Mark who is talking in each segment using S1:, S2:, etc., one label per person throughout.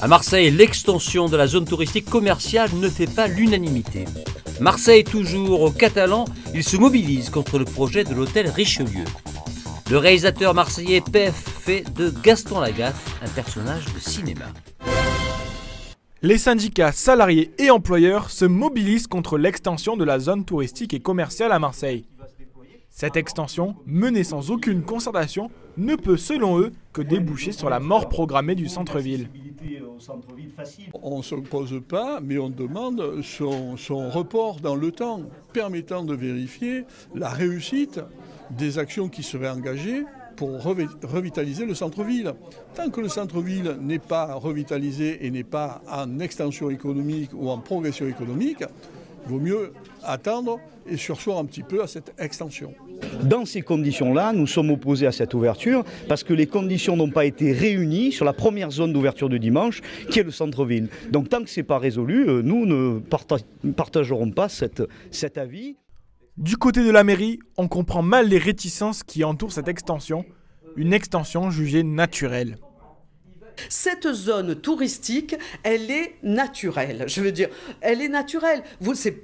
S1: À Marseille, l'extension de la zone touristique commerciale ne fait pas l'unanimité. Marseille, toujours aux Catalans, il se mobilise contre le projet de l'hôtel Richelieu. Le réalisateur marseillais PF fait de Gaston Lagaffe un personnage de cinéma.
S2: Les syndicats, salariés et employeurs se mobilisent contre l'extension de la zone touristique et commerciale à Marseille. Cette extension, menée sans aucune concertation, ne peut selon eux que déboucher sur la mort programmée du centre-ville.
S3: On ne s'oppose pas, mais on demande son report dans le temps, permettant de vérifier la réussite des actions qui seraient engagées pour revitaliser le centre-ville. Tant que le centre-ville n'est pas revitalisé et n'est pas en extension économique ou en progression économique, il vaut mieux attendre et sursoir un petit peu à cette extension.
S4: Dans ces conditions-là, nous sommes opposés à cette ouverture parce que les conditions n'ont pas été réunies sur la première zone d'ouverture du dimanche, qui est le centre-ville. Donc tant que ce n'est pas résolu, nous ne partagerons pas cet avis.
S2: Du côté de la mairie, on comprend mal les réticences qui entourent cette extension, une extension jugée naturelle.
S5: Cette zone touristique, elle est naturelle. Je veux dire, elle est naturelle.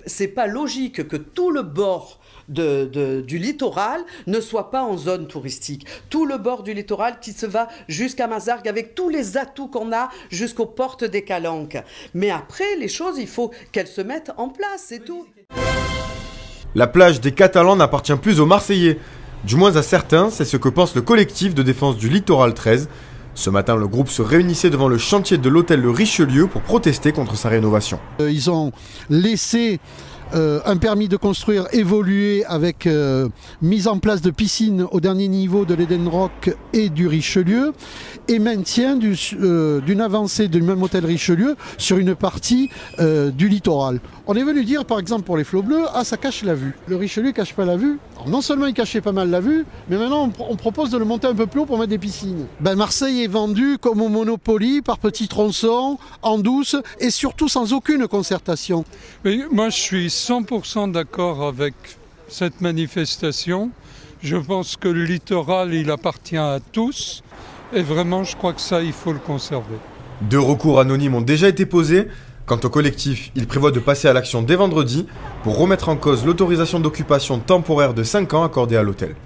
S5: C'est pas logique que tout le bord du littoral ne soit pas en zone touristique. Tout le bord du littoral qui se va jusqu'à Mazargues avec tous les atouts qu'on a jusqu'aux portes des Calanques. Mais après, les choses, il faut qu'elles se mettent en place, c'est tout.
S6: La plage des Catalans n'appartient plus aux Marseillais. Du moins à certains, c'est ce que pense le collectif de défense du littoral 13. Ce matin, le groupe se réunissait devant le chantier de l'hôtel Le Richelieu pour protester contre sa rénovation.
S7: Ils ont laissé un permis de construire évoluer avec mise en place de piscines au dernier niveau de l'Eden Rock et du Richelieu et maintien d'une avancée du même hôtel Richelieu sur une partie du littoral. On est venu dire par exemple pour les flots bleus, ça cache la vue. Le Richelieu ne cache pas la vue. Alors, non seulement il cachait pas mal la vue, mais maintenant on propose de le monter un peu plus haut pour mettre des piscines. Marseille est vendu comme au Monopoly par petits tronçons, en douce et surtout sans aucune concertation.
S8: Mais moi je suis 100% d'accord avec cette manifestation. Je pense que le littoral, il appartient à tous. Et vraiment, je crois que ça, il faut le conserver.
S6: 2 recours anonymes ont déjà été posés. Quant au collectif, il prévoit de passer à l'action dès vendredi pour remettre en cause l'autorisation d'occupation temporaire de 5 ans accordée à l'hôtel.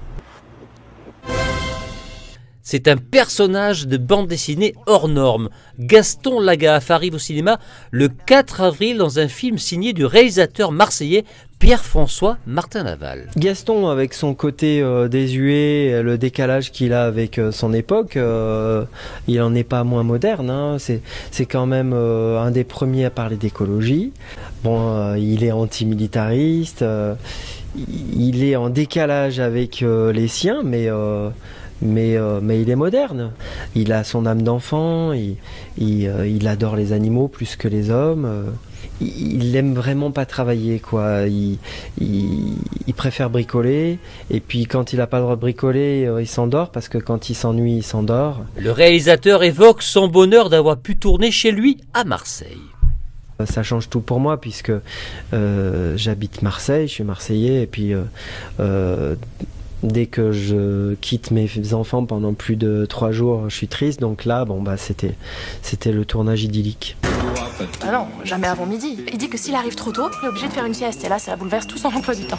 S1: C'est un personnage de bande dessinée hors norme. Gaston Lagaffe arrive au cinéma le 4 avril dans un film signé du réalisateur marseillais Pierre-François Martin-Laval.
S9: Gaston, avec son côté désuet, le décalage qu'il a avec son époque, il n'en est pas moins moderne. Hein. C'est quand même un des premiers à parler d'écologie. Bon, il est antimilitariste, il est en décalage avec les siens, mais il est moderne. Il a son âme d'enfant, il adore les animaux plus que les hommes. Il aime vraiment pas travailler, quoi. Il préfère bricoler. Et puis quand il n'a pas le droit de bricoler, il s'endort parce que quand il s'ennuie, il s'endort.
S1: Le réalisateur évoque son bonheur d'avoir pu tourner chez lui à Marseille.
S9: Ça change tout pour moi puisque j'habite Marseille, je suis Marseillais et puis dès que je quitte mes enfants pendant plus de 3 jours, je suis triste. Donc là, c'était le tournage idyllique.
S10: Ah non, jamais avant midi. Il dit que s'il arrive trop tôt, il est obligé de faire une sieste. Et là, ça bouleverse tout son emploi du temps.